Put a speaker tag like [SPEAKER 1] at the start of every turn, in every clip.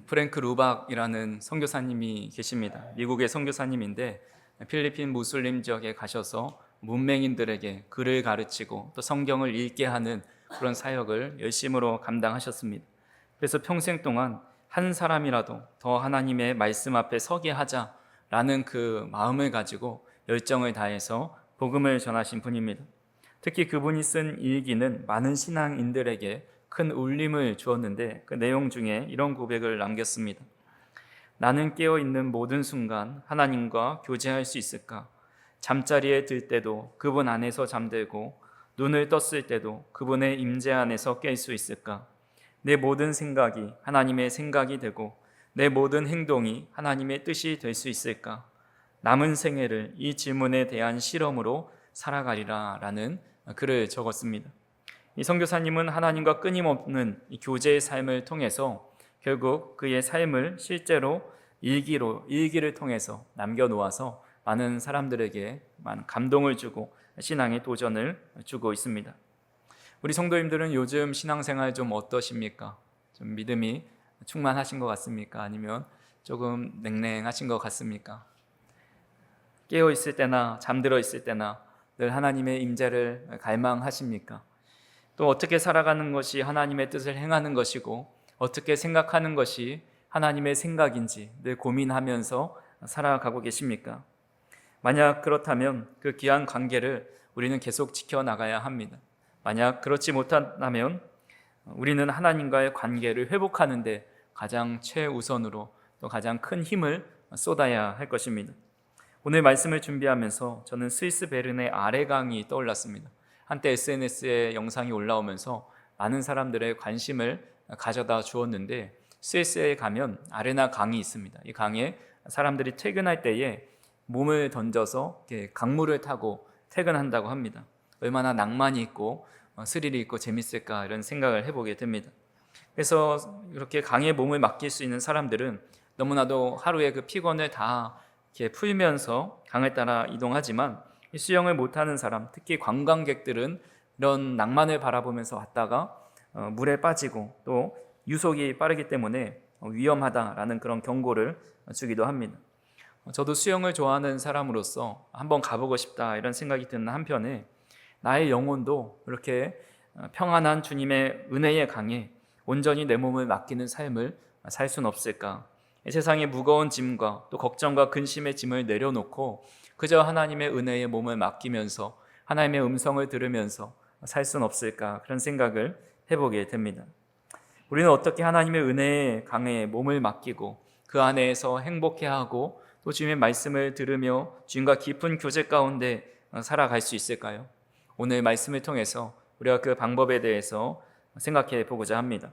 [SPEAKER 1] 프랭크 루박이라는 선교사님이 계십니다. 미국의 선교사님인데 필리핀 무슬림 지역에 가셔서 문맹인들에게 글을 가르치고 또 성경을 읽게 하는 그런 사역을 열심으로 감당하셨습니다. 그래서 평생 동안 한 사람이라도 더 하나님의 말씀 앞에 서게 하자라는 그 마음을 가지고 열정을 다해서 복음을 전하신 분입니다. 특히 그분이 쓴 일기는 많은 신앙인들에게 큰 울림을 주었는데 그 내용 중에 이런 고백을 남겼습니다. 나는 깨어있는 모든 순간 하나님과 교제할 수 있을까? 잠자리에 들 때도 그분 안에서 잠들고 눈을 떴을 때도 그분의 임재 안에서 깰 수 있을까? 내 모든 생각이 하나님의 생각이 되고 내 모든 행동이 하나님의 뜻이 될 수 있을까? 남은 생애를 이 질문에 대한 실험으로 살아가리라 라는 글을 적었습니다. 이 선교사님은 하나님과 끊임없는 이 교제의 삶을 통해서 결국 그의 삶을 실제로 일기를 통해서 남겨놓아서 많은 사람들에게 많은 감동을 주고 신앙의 도전을 주고 있습니다. 우리 성도님들은 요즘 신앙생활 좀 어떠십니까? 좀 믿음이 충만하신 것 같습니까? 아니면 조금 냉랭하신 것 같습니까? 깨어 있을 때나 잠들어 있을 때나 늘 하나님의 임재를 갈망하십니까? 또 어떻게 살아가는 것이 하나님의 뜻을 행하는 것이고 어떻게 생각하는 것이 하나님의 생각인지 늘 고민하면서 살아가고 계십니까? 만약 그렇다면 그 귀한 관계를 우리는 계속 지켜나가야 합니다. 만약 그렇지 못한다면 우리는 하나님과의 관계를 회복하는 데 가장 최우선으로 또 가장 큰 힘을 쏟아야 할 것입니다. 오늘 말씀을 준비하면서 저는 스위스 베른의 아래강이 떠올랐습니다. 한때 SNS에 영상이 올라오면서 많은 사람들의 관심을 가져다 주었는데 스위스에 가면 아레나 강이 있습니다. 이 강에 사람들이 퇴근할 때에 몸을 던져서 이렇게 강물을 타고 퇴근한다고 합니다. 얼마나 낭만이 있고 스릴이 있고 재밌을까 이런 생각을 해보게 됩니다. 그래서 이렇게 강에 몸을 맡길 수 있는 사람들은 너무나도 하루의 그 피곤을 다 이렇게 풀면서 강을 따라 이동하지만 수영을 못하는 사람, 특히 관광객들은 이런 낭만을 바라보면서 왔다가 물에 빠지고 또 유속이 빠르기 때문에 위험하다라는 그런 경고를 주기도 합니다. 저도 수영을 좋아하는 사람으로서 한번 가보고 싶다 이런 생각이 드는 한편에 나의 영혼도 이렇게 평안한 주님의 은혜의 강에 온전히 내 몸을 맡기는 삶을 살 수는 없을까? 세상의 무거운 짐과 또 걱정과 근심의 짐을 내려놓고 그저 하나님의 은혜의 몸을 맡기면서 하나님의 음성을 들으면서 살 수는 없을까? 그런 생각을 해보게 됩니다. 우리는 어떻게 하나님의 은혜의 강에 몸을 맡기고 그 안에서 행복해하고 또 주님의 말씀을 들으며 주님과 깊은 교제 가운데 살아갈 수 있을까요? 오늘 말씀을 통해서 우리가 그 방법에 대해서 생각해 보고자 합니다.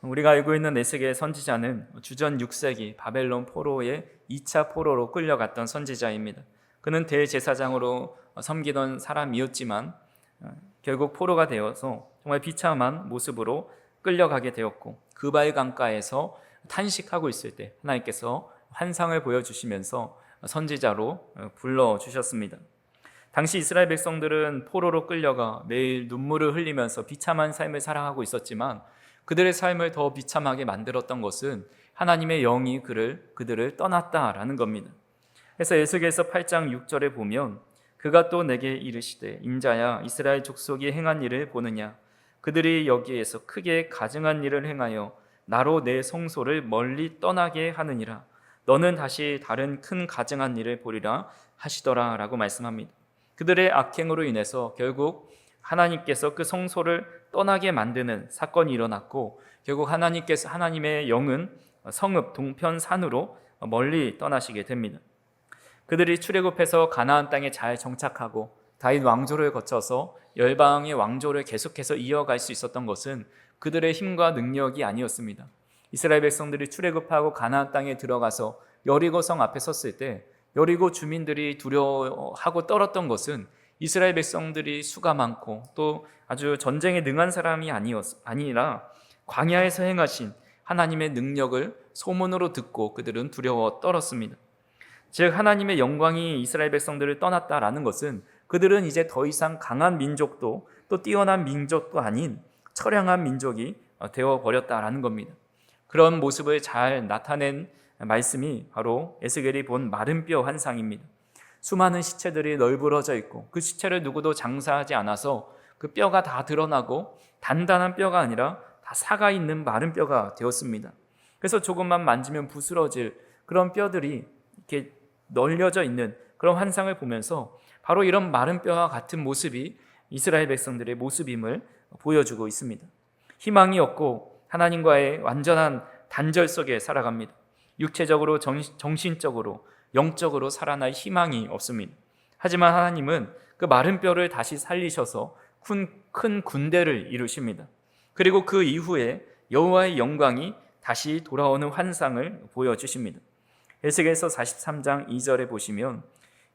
[SPEAKER 1] 우리가 알고 있는 에스겔 선지자는 주전 6세기 바벨론 포로의 2차 포로로 끌려갔던 선지자입니다. 그는 대제사장으로 섬기던 사람이었지만 결국 포로가 되어서 정말 비참한 모습으로 끌려가게 되었고 그발 강가에서 탄식하고 있을 때 하나님께서 환상을 보여주시면서 선지자로 불러주셨습니다. 당시 이스라엘 백성들은 포로로 끌려가 매일 눈물을 흘리면서 비참한 삶을 살아가고 있었지만 그들의 삶을 더 비참하게 만들었던 것은 하나님의 영이 그들을 떠났다라는 겁니다. 그래서 에스겔서 8장 6절에 보면 그가 또 내게 이르시되 인자야 이스라엘 족속이 행한 일을 보느냐 그들이 여기에서 크게 가증한 일을 행하여 나로 내 성소를 멀리 떠나게 하느니라 너는 다시 다른 큰 가증한 일을 보리라 하시더라 라고 말씀합니다. 그들의 악행으로 인해서 결국 하나님께서 그 성소를 떠나게 만드는 사건이 일어났고 결국 하나님의 영은 성읍 동편산으로 멀리 떠나시게 됩니다. 그들이 출애굽해서 가나안 땅에 잘 정착하고 다윗 왕조를 거쳐서 열방의 왕조를 계속해서 이어갈 수 있었던 것은 그들의 힘과 능력이 아니었습니다. 이스라엘 백성들이 출애굽하고 가나안 땅에 들어가서 여리고성 앞에 섰을 때 여리고 주민들이 두려워하고 떨었던 것은 이스라엘 백성들이 수가 많고 또 아주 전쟁에 능한 사람이 아니라 광야에서 행하신 하나님의 능력을 소문으로 듣고 그들은 두려워 떨었습니다. 즉 하나님의 영광이 이스라엘 백성들을 떠났다라는 것은 그들은 이제 더 이상 강한 민족도 또 뛰어난 민족도 아닌 처량한 민족이 되어버렸다라는 겁니다. 그런 모습을 잘 나타낸 말씀이 바로 에스겔이 본 마른 뼈 환상입니다. 수많은 시체들이 널브러져 있고 그 시체를 누구도 장사하지 않아서 그 뼈가 다 드러나고 단단한 뼈가 아니라 다 사가 있는 마른 뼈가 되었습니다. 그래서 조금만 만지면 부스러질 그런 뼈들이 이렇게 널려져 있는 그런 환상을 보면서 바로 이런 마른 뼈와 같은 모습이 이스라엘 백성들의 모습임을 보여주고 있습니다. 희망이 없고 하나님과의 완전한 단절 속에 살아갑니다. 육체적으로 정신적으로 영적으로 살아날 희망이 없습니다. 하지만 하나님은 그 마른 뼈를 다시 살리셔서 큰 군대를 이루십니다. 그리고 그 이후에 여호와의 영광이 다시 돌아오는 환상을 보여주십니다. 에스겔서 43장 2절에 보시면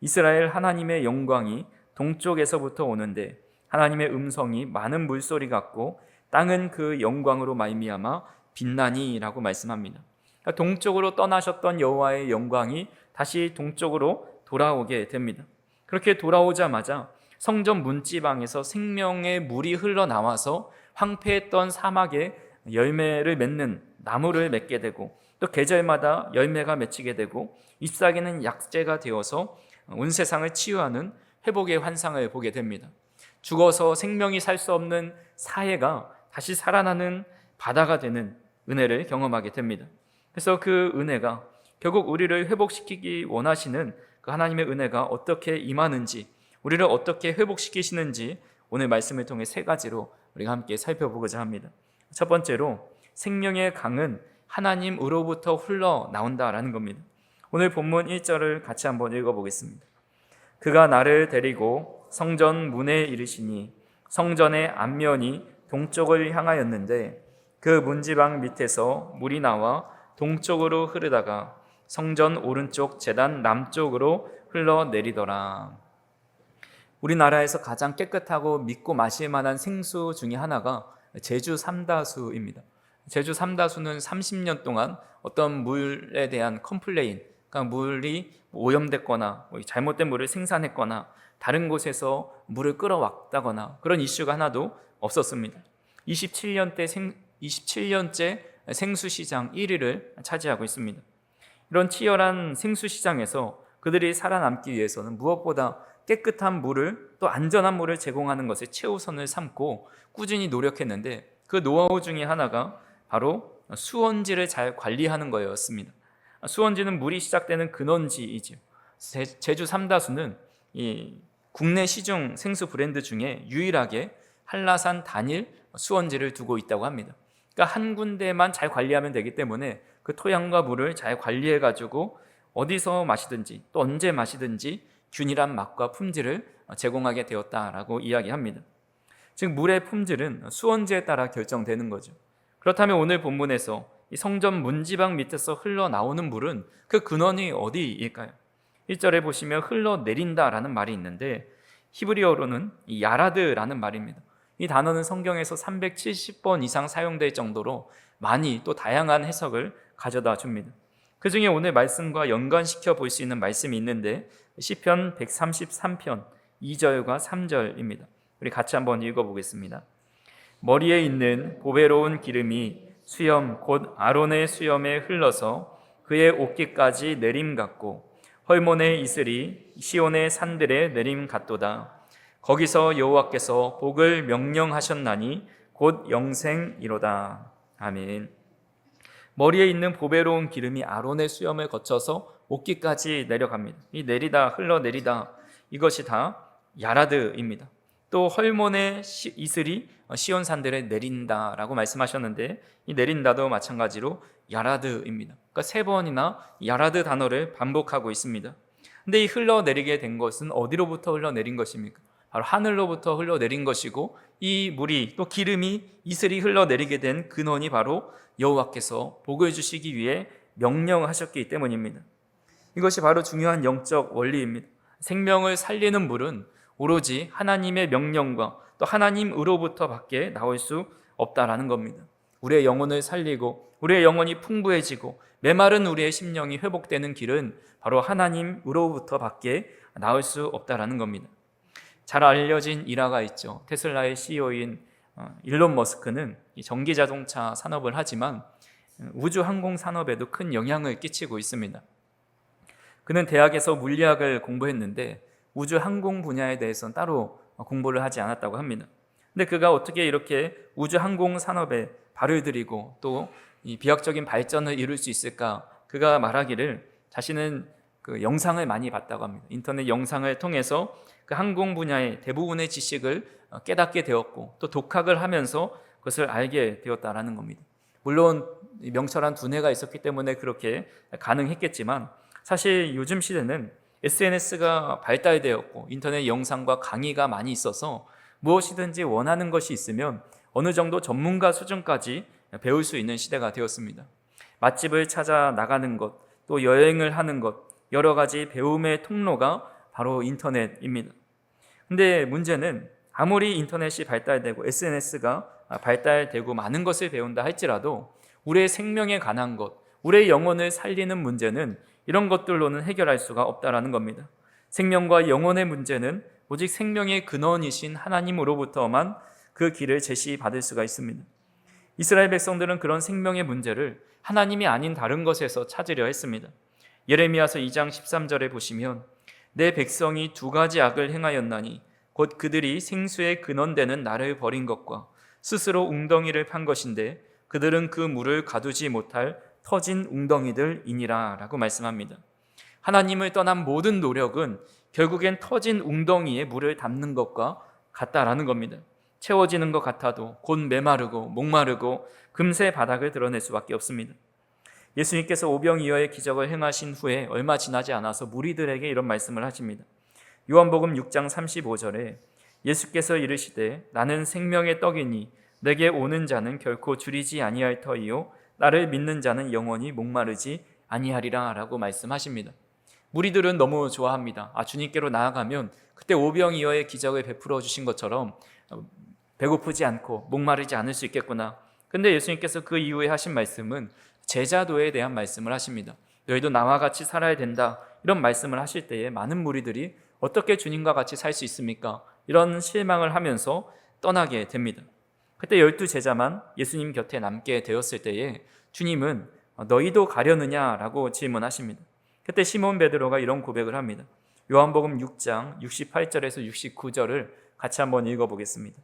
[SPEAKER 1] 이스라엘 하나님의 영광이 동쪽에서부터 오는데 하나님의 음성이 많은 물소리 같고 땅은 그 영광으로 말미암아 빛나니라고 말씀합니다. 그러니까 동쪽으로 떠나셨던 여호와의 영광이 다시 동쪽으로 돌아오게 됩니다. 그렇게 돌아오자마자 성전 문지방에서 생명의 물이 흘러나와서 황폐했던 사막에 열매를 맺는 나무를 맺게 되고 또 계절마다 열매가 맺히게 되고 잎사귀는 약재가 되어서 온 세상을 치유하는 회복의 환상을 보게 됩니다. 죽어서 생명이 살 수 없는 사해가 다시 살아나는 바다가 되는 은혜를 경험하게 됩니다. 그래서 그 은혜가 결국 우리를 회복시키기 원하시는 그 하나님의 은혜가 어떻게 임하는지, 우리를 어떻게 회복시키시는지 오늘 말씀을 통해 세 가지로 우리가 함께 살펴보고자 합니다. 첫 번째로 생명의 강은 하나님으로부터 흘러나온다라는 겁니다. 오늘 본문 1절을 같이 한번 읽어보겠습니다. 그가 나를 데리고 성전 문에 이르시니 성전의 앞면이 동쪽을 향하였는데 그 문지방 밑에서 물이 나와 동쪽으로 흐르다가 성전 오른쪽 제단 남쪽으로 흘러내리더라. 우리나라에서 가장 깨끗하고 믿고 마실 만한 생수 중에 하나가 제주 삼다수입니다. 제주 삼다수는 30년 동안 어떤 물에 대한 컴플레인, 그러니까 물이 오염됐거나 잘못된 물을 생산했거나 다른 곳에서 물을 끌어왔다거나 그런 이슈가 하나도 없었습니다. 27년째 생수시장 1위를 차지하고 있습니다. 이런 치열한 생수시장에서 그들이 살아남기 위해서는 무엇보다 깨끗한 물을 또 안전한 물을 제공하는 것을 최우선을 삼고 꾸준히 노력했는데 그 노하우 중에 하나가 바로 수원지를 잘 관리하는 거였습니다. 수원지는 물이 시작되는 근원지이죠. 제주 삼다수는 이 국내 시중 생수 브랜드 중에 유일하게 한라산 단일 수원지를 두고 있다고 합니다. 그러니까 한 군데만 잘 관리하면 되기 때문에 그 토양과 물을 잘 관리해가지고 어디서 마시든지 또 언제 마시든지 균일한 맛과 품질을 제공하게 되었다라고 이야기합니다. 즉 물의 품질은 수원지에 따라 결정되는 거죠. 그렇다면 오늘 본문에서 이 성전 문지방 밑에서 흘러나오는 물은 그 근원이 어디일까요? 1절에 보시면 흘러내린다라는 말이 있는데 히브리어로는 야라드라는 말입니다. 이 단어는 성경에서 370번 이상 사용될 정도로 많이 또 다양한 해석을 가져다 줍니다. 그 중에 오늘 말씀과 연관시켜 볼 수 있는 말씀이 있는데 시편 133편 2절과 3절입니다. 우리 같이 한번 읽어보겠습니다. 머리에 있는 보배로운 기름이 수염 곧 아론의 수염에 흘러서 그의 옷깃까지 내림 같고 헐몬의 이슬이 시온의 산들에 내림 같도다. 거기서 여호와께서 복을 명령하셨나니 곧 영생이로다. 아멘. 머리에 있는 보배로운 기름이 아론의 수염을 거쳐서 옷깃까지 내려갑니다. 이 내리다 흘러내리다 이것이 다 야라드입니다. 또 헐몬의 이슬이 시온 산들에 내린다라고 말씀하셨는데 이 내린다도 마찬가지로 야라드입니다. 그러니까 세 번이나 야라드 단어를 반복하고 있습니다. 근데 이 흘러내리게 된 것은 어디로부터 흘러내린 것입니까? 바로 하늘로부터 흘러내린 것이고 이 물이 또 기름이 이슬이 흘러내리게 된 근원이 바로 여호와께서 복을 주시기 위해 명령하셨기 때문입니다. 이것이 바로 중요한 영적 원리입니다. 생명을 살리는 물은 오로지 하나님의 명령과 또 하나님으로부터 밖에 나올 수 없다라는 겁니다. 우리의 영혼을 살리고 우리의 영혼이 풍부해지고 메마른 우리의 심령이 회복되는 길은 바로 하나님으로부터 밖에 나올 수 없다라는 겁니다. 잘 알려진 일화가 있죠. 테슬라의 CEO인 일론 머스크는 전기자동차 산업을 하지만 우주 항공 산업에도 큰 영향을 끼치고 있습니다. 그는 대학에서 물리학을 공부했는데 우주 항공 분야에 대해서는 따로 공부를 하지 않았다고 합니다. 근데 그가 어떻게 이렇게 우주 항공 산업에 발을 들이고 또 이 비약적인 발전을 이룰 수 있을까? 그가 말하기를 자신은 그 영상을 많이 봤다고 합니다. 인터넷 영상을 통해서 그 항공 분야의 대부분의 지식을 깨닫게 되었고 또 독학을 하면서 그것을 알게 되었다라는 겁니다. 물론 명철한 두뇌가 있었기 때문에 그렇게 가능했겠지만 사실 요즘 시대는 SNS가 발달되었고 인터넷 영상과 강의가 많이 있어서 무엇이든지 원하는 것이 있으면 어느 정도 전문가 수준까지 배울 수 있는 시대가 되었습니다. 맛집을 찾아 나가는 것, 또 여행을 하는 것, 여러 가지 배움의 통로가 바로 인터넷입니다. 근데 문제는 아무리 인터넷이 발달되고 SNS가 발달되고 많은 것을 배운다 할지라도 우리의 생명에 관한 것, 우리의 영혼을 살리는 문제는 이런 것들로는 해결할 수가 없다라는 겁니다. 생명과 영혼의 문제는 오직 생명의 근원이신 하나님으로부터만 그 길을 제시받을 수가 있습니다. 이스라엘 백성들은 그런 생명의 문제를 하나님이 아닌 다른 것에서 찾으려 했습니다. 예레미야서 2장 13절에 보시면 내 백성이 두 가지 악을 행하였나니 곧 그들이 생수의 근원되는 나를 버린 것과 스스로 웅덩이를 판 것인데 그들은 그 물을 가두지 못할 터진 웅덩이들이니라 라고 말씀합니다. 하나님을 떠난 모든 노력은 결국엔 터진 웅덩이에 물을 담는 것과 같다라는 겁니다. 채워지는 것 같아도 곧 메마르고 목마르고 금세 바닥을 드러낼 수밖에 없습니다. 예수님께서 오병이어의 기적을 행하신 후에 얼마 지나지 않아서 무리들에게 이런 말씀을 하십니다. 요한복음 6장 35절에 예수께서 이르시되 나는 생명의 떡이니 내게 오는 자는 결코 줄이지 아니할 터이요 나를 믿는 자는 영원히 목마르지 아니하리라 라고 말씀하십니다. 무리들은 너무 좋아합니다. 주님께로 나아가면 그때 오병이어의 기적을 베풀어 주신 것처럼 배고프지 않고 목마르지 않을 수 있겠구나. 근데 예수님께서 그 이후에 하신 말씀은 제자도에 대한 말씀을 하십니다. 너희도 나와 같이 살아야 된다. 이런 말씀을 하실 때에 많은 무리들이 어떻게 주님과 같이 살 수 있습니까? 이런 실망을 하면서 떠나게 됩니다. 그때 12제자만 예수님 곁에 남게 되었을 때에 주님은 너희도 가려느냐라고 질문하십니다. 그때 시몬 베드로가 이런 고백을 합니다. 요한복음 6장 68절에서 69절을 같이 한번 읽어보겠습니다.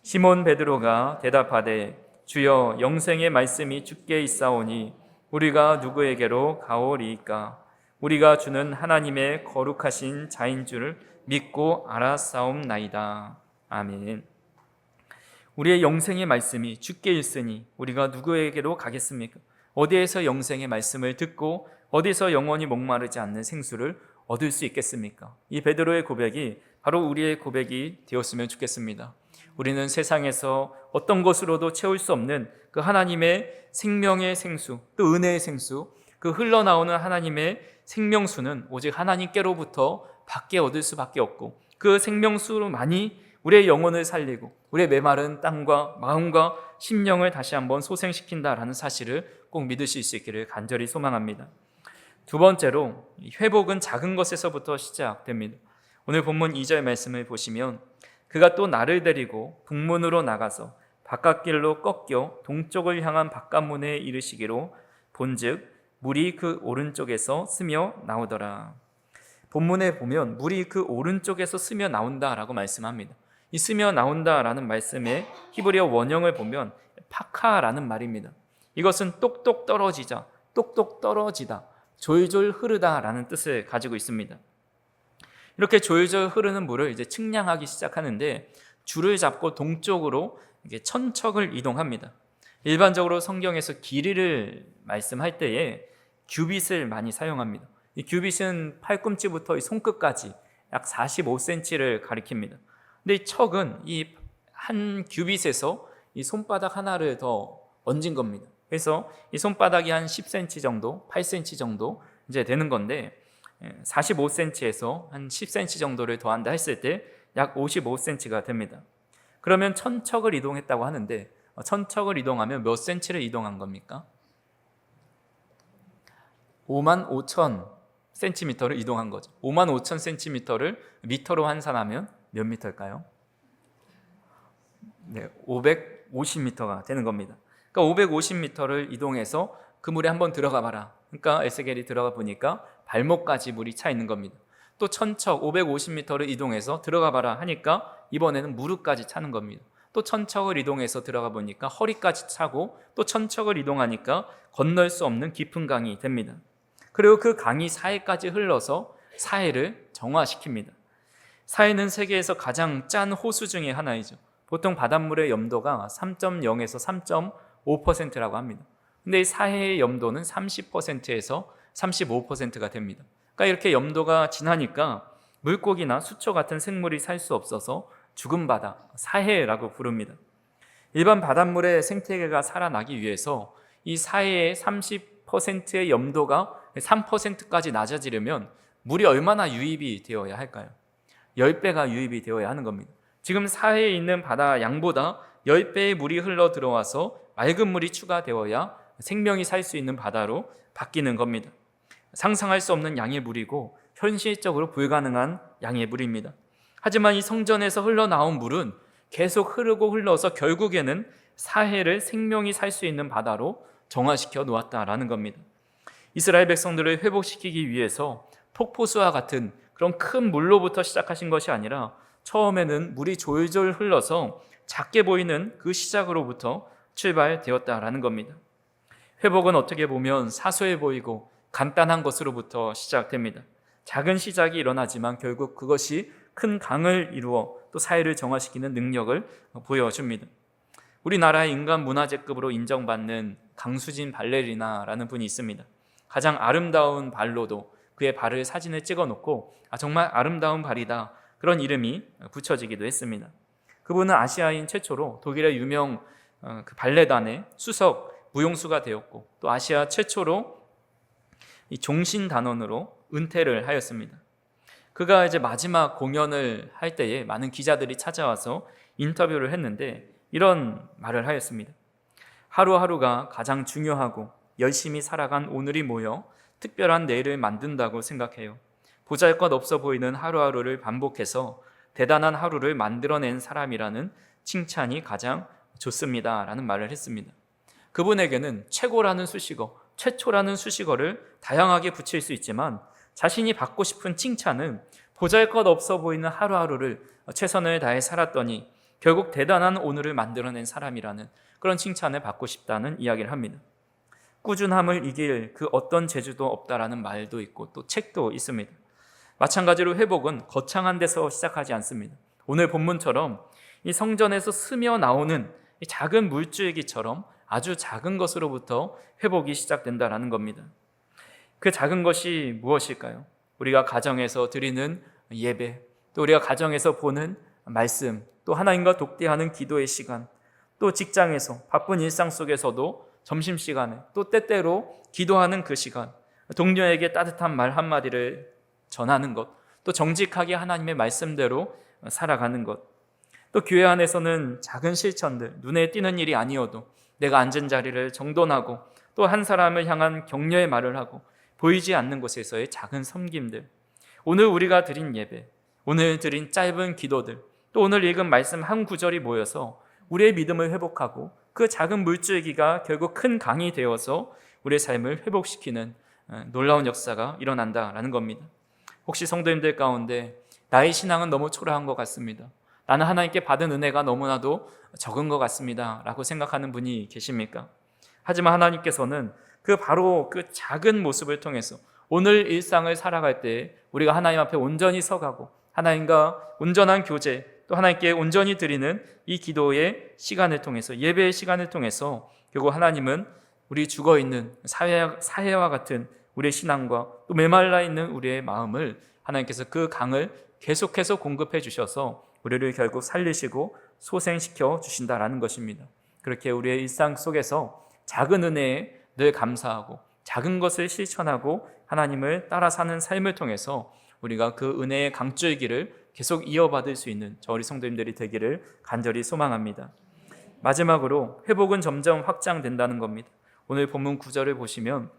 [SPEAKER 1] 시몬 베드로가 대답하되 주여 영생의 말씀이 주께 있사오니 우리가 누구에게로 가오리이까? 우리가 주는 하나님의 거룩하신 자인 줄 믿고 알았사옵나이다. 아멘. 우리의 영생의 말씀이 주께 있으니 우리가 누구에게로 가겠습니까? 어디에서 영생의 말씀을 듣고 어디서 영원히 목마르지 않는 생수를 얻을 수 있겠습니까? 이 베드로의 고백이 바로 우리의 고백이 되었으면 좋겠습니다. 우리는 세상에서 어떤 것으로도 채울 수 없는 그 하나님의 생명의 생수, 또 은혜의 생수, 그 흘러나오는 하나님의 생명수는 오직 하나님께로부터 밖에 얻을 수밖에 없고 그 생명수로만이 우리의 영혼을 살리고 우리의 메마른 땅과 마음과 심령을 다시 한번 소생시킨다라는 사실을 꼭 믿으실 수 있기를 간절히 소망합니다. 두 번째로 회복은 작은 것에서부터 시작됩니다. 오늘 본문 2절 말씀을 보시면 그가 또 나를 데리고 북문으로 나가서 바깥길로 꺾여 동쪽을 향한 바깥문에 이르시기로 본즉 물이 그 오른쪽에서 스며 나오더라. 본문에 보면 물이 그 오른쪽에서 스며 나온다라고 말씀합니다. 이 스며 나온다라는 말씀의 히브리어 원형을 보면 파카라는 말입니다. 이것은 똑똑 떨어지자, 똑똑 떨어지다, 졸졸 흐르다라는 뜻을 가지고 있습니다. 이렇게 졸졸 흐르는 물을 이제 측량하기 시작하는데 줄을 잡고 동쪽으로 이게 천척을 이동합니다. 일반적으로 성경에서 길이를 말씀할 때에 규빗을 많이 사용합니다. 이 규빗은 팔꿈치부터 이 손끝까지 약 45cm를 가리킵니다. 근데 이 척은 이 한 규빗에서 이 손바닥 하나를 더 얹은 겁니다. 그래서 이 손바닥이 한 10cm 정도, 8cm 정도 이제 되는 건데 45cm에서 한 10cm 정도를 더한다 했을 때 약 55cm가 됩니다. 그러면 천척을 이동했다고 하는데 천척을 이동하면 몇 cm를 이동한 겁니까? 55,000cm를 이동한 거죠. 55,000cm를 미터로 환산하면 몇 미터일까요? 네, 550m가 되는 겁니다. 그러니까 550m를 이동해서 그 물에 한번 들어가 봐라. 그러니까 에스겔이 들어가 보니까 발목까지 물이 차 있는 겁니다. 또 천척 550m를 이동해서 들어가 봐라 하니까 이번에는 무릎까지 차는 겁니다. 또 천척을 이동해서 들어가 보니까 허리까지 차고, 또 천척을 이동하니까 건널 수 없는 깊은 강이 됩니다. 그리고 그 강이 사해까지 흘러서 사해를 정화시킵니다. 사해는 세계에서 가장 짠 호수 중에 하나이죠. 보통 바닷물의 염도가 3.0에서 3.5%라고 합니다. 근데 이 사해의 염도는 30%에서 35%가 됩니다. 그러니까 이렇게 염도가 진하니까 물고기나 수초 같은 생물이 살 수 없어서 죽은 바다, 사해라고 부릅니다. 일반 바닷물의 생태계가 살아나기 위해서 이 사해의 30%의 염도가 3%까지 낮아지려면 물이 얼마나 유입이 되어야 할까요? 10배가 유입이 되어야 하는 겁니다. 지금 사해에 있는 바다 양보다 10배의 물이 흘러 들어와서 맑은 물이 추가되어야 생명이 살 수 있는 바다로 바뀌는 겁니다. 상상할 수 없는 양의 물이고 현실적으로 불가능한 양의 물입니다. 하지만 이 성전에서 흘러나온 물은 계속 흐르고 흘러서 결국에는 사해를 생명이 살 수 있는 바다로 정화시켜 놓았다라는 겁니다. 이스라엘 백성들을 회복시키기 위해서 폭포수와 같은 그런 큰 물로부터 시작하신 것이 아니라 처음에는 물이 졸졸 흘러서 작게 보이는 그 시작으로부터 출발되었다라는 겁니다. 회복은 어떻게 보면 사소해 보이고 간단한 것으로부터 시작됩니다. 작은 시작이 일어나지만 결국 그것이 큰 강을 이루어 또 사회를 정화시키는 능력을 보여줍니다. 우리나라의 인간 문화재급으로 인정받는 강수진 발레리나라는 분이 있습니다. 가장 아름다운 발로도 그의 발을 사진을 찍어놓고 정말 아름다운 발이다, 그런 이름이 붙여지기도 했습니다. 그분은 아시아인 최초로 독일의 유명 그 발레단의 수석 무용수가 되었고, 또 아시아 최초로 이 종신단원으로 은퇴를 하였습니다. 그가 이제 마지막 공연을 할 때에 많은 기자들이 찾아와서 인터뷰를 했는데 이런 말을 하였습니다. 하루하루가 가장 중요하고 열심히 살아간 오늘이 모여 특별한 내일을 만든다고 생각해요. 보잘것없어 보이는 하루하루를 반복해서 대단한 하루를 만들어낸 사람이라는 칭찬이 가장 좋습니다 라는 말을 했습니다. 그분에게는 최고라는 수식어, 최초라는 수식어를 다양하게 붙일 수 있지만 자신이 받고 싶은 칭찬은 보잘것없어 보이는 하루하루를 최선을 다해 살았더니 결국 대단한 오늘을 만들어낸 사람이라는 그런 칭찬을 받고 싶다는 이야기를 합니다. 꾸준함을 이길 그 어떤 재주도 없다라는 말도 있고 또 책도 있습니다. 마찬가지로 회복은 거창한 데서 시작하지 않습니다. 오늘 본문처럼 이 성전에서 스며 나오는 이 작은 물줄기처럼 아주 작은 것으로부터 회복이 시작된다라는 겁니다. 그 작은 것이 무엇일까요? 우리가 가정에서 드리는 예배, 또 우리가 가정에서 보는 말씀, 또 하나님과 독대하는 기도의 시간, 또 직장에서 바쁜 일상 속에서도 점심시간에 또 때때로 기도하는 그 시간, 동료에게 따뜻한 말 한마디를 전하는 것, 또 정직하게 하나님의 말씀대로 살아가는 것, 또 교회 안에서는 작은 실천들, 눈에 띄는 일이 아니어도 내가 앉은 자리를 정돈하고 또 한 사람을 향한 격려의 말을 하고 보이지 않는 곳에서의 작은 섬김들, 오늘 우리가 드린 예배, 오늘 드린 짧은 기도들, 또 오늘 읽은 말씀 한 구절이 모여서 우리의 믿음을 회복하고 그 작은 물줄기가 결국 큰 강이 되어서 우리의 삶을 회복시키는 놀라운 역사가 일어난다라는 겁니다. 혹시 성도님들 가운데 나의 신앙은 너무 초라한 것 같습니다, 나는 하나님께 받은 은혜가 너무나도 적은 것 같습니다 라고 생각하는 분이 계십니까? 하지만 하나님께서는 바로 그 작은 모습을 통해서 오늘 일상을 살아갈 때 우리가 하나님 앞에 온전히 서가고 하나님과 온전한 교제, 또 하나님께 온전히 드리는 이 기도의 시간을 통해서, 예배의 시간을 통해서 결국 하나님은 우리 죽어있는 사해와 같은 우리의 신앙과 또 메말라 있는 우리의 마음을 하나님께서 그 강을 계속해서 공급해 주셔서 우리를 결국 살리시고 소생시켜 주신다라는 것입니다. 그렇게 우리의 일상 속에서 작은 은혜에 늘 감사하고 작은 것을 실천하고 하나님을 따라 사는 삶을 통해서 우리가 그 은혜의 강줄기를 계속 이어받을 수 있는 우리 성도님들이 되기를 간절히 소망합니다. 마지막으로 회복은 점점 확장된다는 겁니다. 오늘 본문 9절을 보시면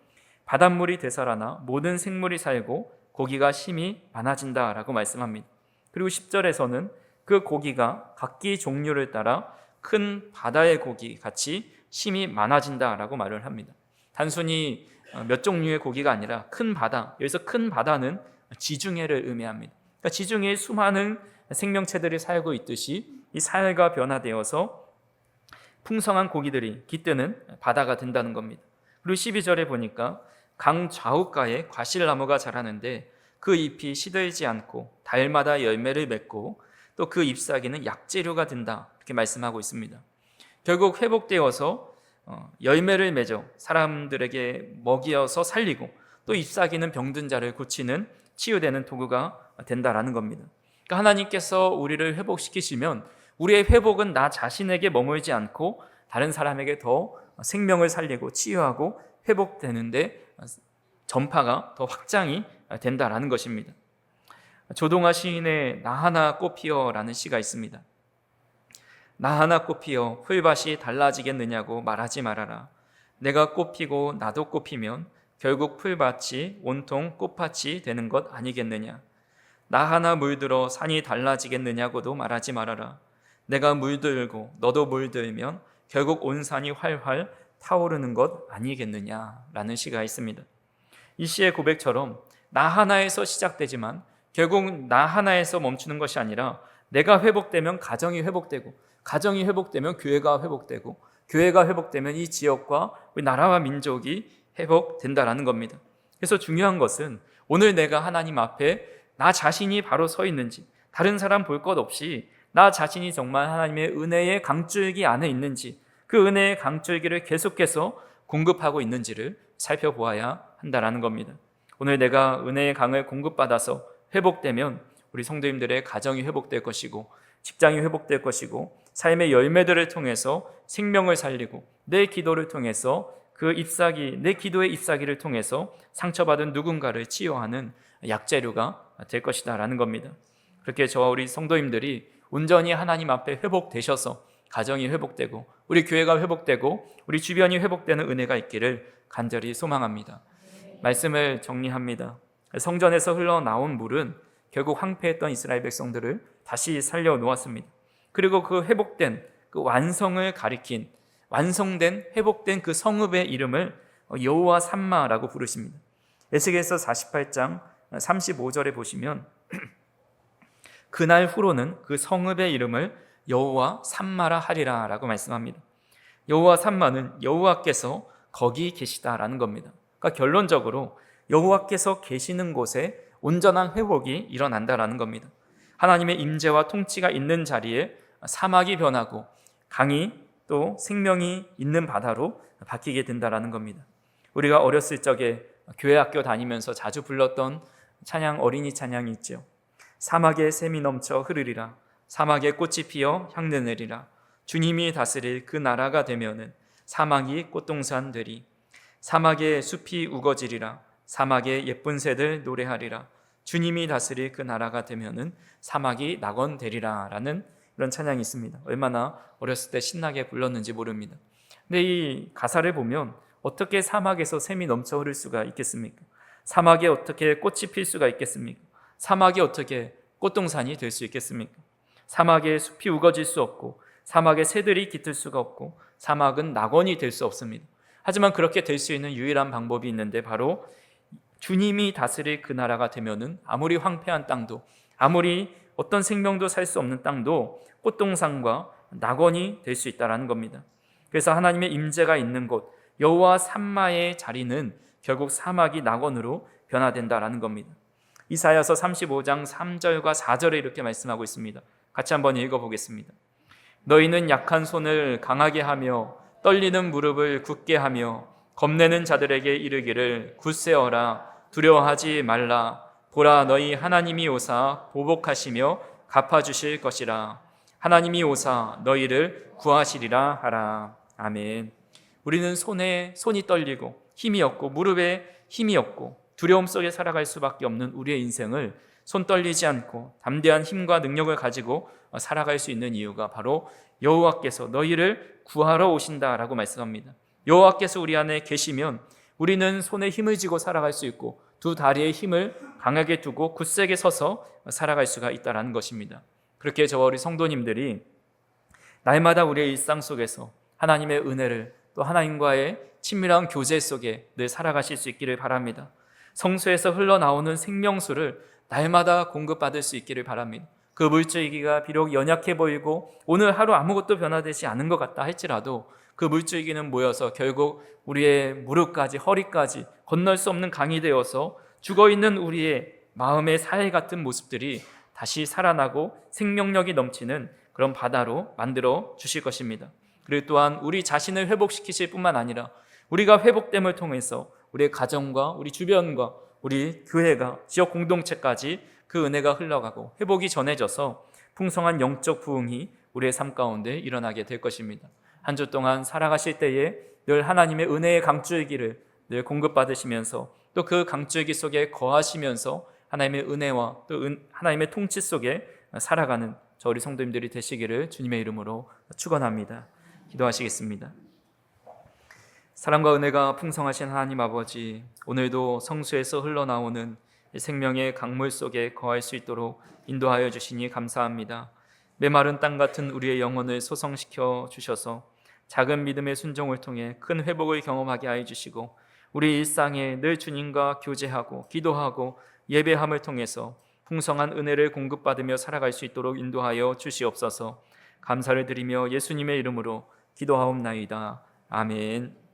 [SPEAKER 1] 바닷물이 되살아나 모든 생물이 살고 고기가 심히 많아진다라고 말씀합니다. 그리고 10절에서는 그 고기가 각기 종류를 따라 큰 바다의 고기 같이 심이 많아진다라고 말을 합니다. 단순히 몇 종류의 고기가 아니라 큰 바다, 여기서 큰 바다는 지중해를 의미합니다. 그러니까 지중해에 수많은 생명체들이 살고 있듯이 이 사회가 변화되어서 풍성한 고기들이 깃드는 바다가 된다는 겁니다. 그리고 12절에 보니까 강 좌우가에 과실나무가 자라는데 그 잎이 시들지 않고 달마다 열매를 맺고 또 그 잎사귀는 약재료가 된다, 이렇게 말씀하고 있습니다. 결국 회복되어서 열매를 맺어 사람들에게 먹이어서 살리고 또 잎사귀는 병든 자를 고치는 치유되는 도구가 된다라는 겁니다. 그러니까 하나님께서 우리를 회복시키시면 우리의 회복은 나 자신에게 머물지 않고 다른 사람에게 더 생명을 살리고 치유하고 회복되는데 전파가 더 확장이 된다라는 것입니다. 조동아 시인의 나 하나 꽃피어라는 시가 있습니다. 나 하나 꽃피어 풀밭이 달라지겠느냐고 말하지 말아라. 내가 꽃피고 나도 꽃피면 결국 풀밭이 온통 꽃밭이 되는 것 아니겠느냐. 나 하나 물들어 산이 달라지겠느냐고도 말하지 말아라. 내가 물들고 너도 물들면 결국 온 산이 활활 타오르는 것 아니겠느냐라는 시가 있습니다. 이 시의 고백처럼 나 하나에서 시작되지만 결국 나 하나에서 멈추는 것이 아니라 내가 회복되면 가정이 회복되고 가정이 회복되면 교회가 회복되고 교회가 회복되면 이 지역과 우리 나라와 민족이 회복된다라는 겁니다. 그래서 중요한 것은 오늘 내가 하나님 앞에 나 자신이 바로 서 있는지, 다른 사람 볼 것 없이 나 자신이 정말 하나님의 은혜의 강줄기 안에 있는지, 그 은혜의 강줄기를 계속해서 공급하고 있는지를 살펴보아야 한다라는 겁니다. 오늘 내가 은혜의 강을 공급받아서 회복되면 우리 성도님들의 가정이 회복될 것이고 직장이 회복될 것이고 삶의 열매들을 통해서 생명을 살리고 내 기도를 통해서 그 잎사귀, 내 기도의 잎사귀를 통해서 상처받은 누군가를 치유하는 약재료가 될 것이다 라는 겁니다. 그렇게 저와 우리 성도님들이 온전히 하나님 앞에 회복되셔서 가정이 회복되고 우리 교회가 회복되고 우리 주변이 회복되는 은혜가 있기를 간절히 소망합니다. 말씀을 정리합니다. 성전에서 흘러나온 물은 결국 황폐했던 이스라엘 백성들을 다시 살려놓았습니다. 그리고 그 회복된 그 완성을 가리킨 완성된 회복된 그 성읍의 이름을 여호와 삼마라고 부르십니다. 에스겔서 48장 35절에 보시면 그날 후로는 그 성읍의 이름을 여호와 삼마라 하리라 라고 말씀합니다. 여호와 삼마는 여호와께서 거기 계시다라는 겁니다. 그러니까 결론적으로 여호와께서 계시는 곳에 온전한 회복이 일어난다라는 겁니다. 하나님의 임재와 통치가 있는 자리에 사막이 변하고 강이 또 생명이 있는 바다로 바뀌게 된다라는 겁니다. 우리가 어렸을 적에 교회 학교 다니면서 자주 불렀던 찬양, 어린이 찬양이 있죠. 사막에 샘이 넘쳐 흐르리라. 사막에 꽃이 피어 향내 내리라. 주님이 다스릴 그 나라가 되면은 사막이 꽃동산 되리. 사막에 숲이 우거지리라. 사막에 예쁜 새들 노래하리라. 주님이 다스릴 그 나라가 되면은 사막이 낙원되리라 라는 이런 찬양이 있습니다. 얼마나 어렸을 때 신나게 불렀는지 모릅니다. 근데 이 가사를 보면 어떻게 사막에서 샘이 넘쳐 흐를 수가 있겠습니까? 사막에 어떻게 꽃이 필 수가 있겠습니까? 사막이 어떻게 꽃동산이 될 수 있겠습니까? 사막에 숲이 우거질 수 없고 사막에 새들이 깃들 수가 없고 사막은 낙원이 될 수 없습니다. 하지만 그렇게 될 수 있는 유일한 방법이 있는데 바로 주님이 다스릴 그 나라가 되면은 아무리 황폐한 땅도 아무리 어떤 생명도 살 수 없는 땅도 꽃동산과 낙원이 될 수 있다는 겁니다. 그래서 하나님의 임재가 있는 곳 여호와 삼마의 자리는 결국 사막이 낙원으로 변화된다라는 겁니다. 이사야서 35장 3절과 4절에 이렇게 말씀하고 있습니다. 같이 한번 읽어보겠습니다. 너희는 약한 손을 강하게 하며 떨리는 무릎을 굳게 하며 겁내는 자들에게 이르기를 굳세어라 두려워하지 말라. 보라 너희 하나님이 오사 보복하시며 갚아주실 것이라. 하나님이 오사 너희를 구하시리라 하라. 아멘. 우리는 손이 떨리고 힘이 없고 무릎에 힘이 없고 두려움 속에 살아갈 수밖에 없는 우리의 인생을 손 떨리지 않고 담대한 힘과 능력을 가지고 살아갈 수 있는 이유가 바로 여호와께서 너희를 구하러 오신다라고 말씀합니다. 여호와께서 우리 안에 계시면 우리는 손에 힘을 쥐고 살아갈 수 있고 두 다리에 힘을 강하게 두고 굳세게 서서 살아갈 수가 있다는 것입니다. 그렇게 저와 우리 성도님들이 날마다 우리의 일상 속에서 하나님의 은혜를 또 하나님과의 친밀한 교제 속에 늘 살아가실 수 있기를 바랍니다. 성소에서 흘러나오는 생명수를 날마다 공급받을 수 있기를 바랍니다. 그 물줄기가 비록 연약해 보이고 오늘 하루 아무것도 변화되지 않은 것 같다 할지라도 그 물줄기는 모여서 결국 우리의 무릎까지 허리까지 건널 수 없는 강이 되어서 죽어있는 우리의 마음의 살 같은 모습들이 다시 살아나고 생명력이 넘치는 그런 바다로 만들어 주실 것입니다. 그리고 또한 우리 자신을 회복시키실 뿐만 아니라 우리가 회복됨을 통해서 우리의 가정과 우리 주변과 우리 교회가 지역 공동체까지 그 은혜가 흘러가고 회복이 전해져서 풍성한 영적 부흥이 우리의 삶 가운데 일어나게 될 것입니다. 한 주 동안 살아가실 때에 늘 하나님의 은혜의 강줄기를 늘 공급받으시면서 또 그 강줄기 속에 거하시면서 하나님의 은혜와 또 하나님의 통치 속에 살아가는 저 우리 성도님들이 되시기를 주님의 이름으로 축원합니다. 기도하시겠습니다. 사랑과 은혜가 풍성하신 하나님 아버지, 오늘도 성수에서 흘러나오는 생명의 강물 속에 거할 수 있도록 인도하여 주시니 감사합니다. 메마른 땅 같은 우리의 영혼을 소성시켜 주셔서 작은 믿음의 순종을 통해 큰 회복을 경험하게 하여 주시고 우리 일상에 늘 주님과 교제하고 기도하고 예배함을 통해서 풍성한 은혜를 공급받으며 살아갈 수 있도록 인도하여 주시옵소서. 감사를 드리며 예수님의 이름으로 기도하옵나이다. 아멘.